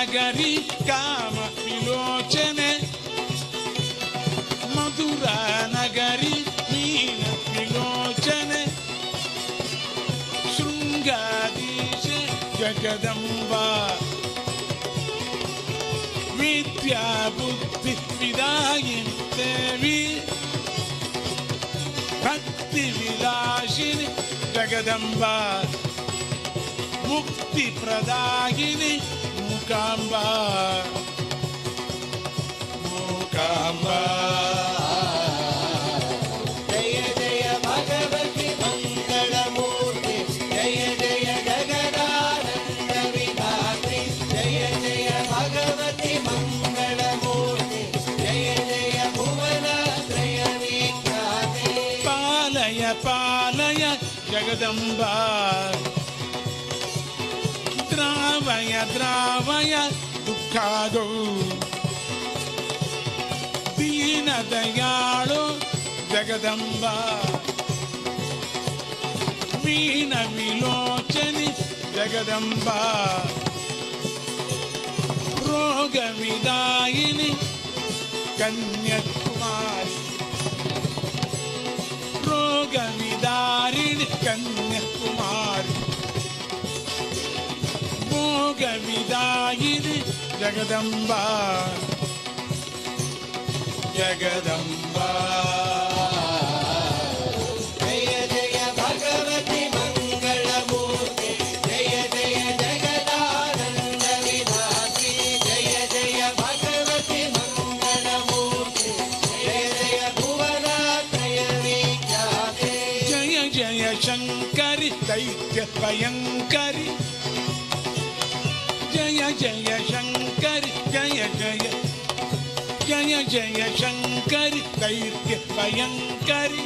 नगरी काम विलोचने मधुरा नगरी मीन विलोचने शृंगाधीश जगदम्बा विद्या बुद्धि विदायिनी देवी भक्ति विलासिनी जगदम्बा मुक्ति प्रदायिनी मूकाम्बा मूकाम्बा जय जय भगवती मंगलमूर्ति जय जय जगदानंद विधात्री जय जय भगवती मंगलमूर्ति जय जय भुवनत्रय विख्याते पालय पालय जगदम्बा द्रावय द्रावय दुःखादो दीन दयाळु जगदम्बा मीन विलोचनि जगदम्बा रोग विदायिनी कन्याकुमारी रोग विदारिणी कन्याकुमारी भोग विदायिनी जगदम्बा जगदम्बा जय जय भगवती मंगलमूर्ति जय जय जगदानंद विधात्री जय जय भगवती मंगलमूर्ति जय जय भुवनत्रय विख्याते जय जय शंकरि दैत्य भयंकरि जय जय शंकरि जय जय जय जय शंकरि दैत्य भयंकरि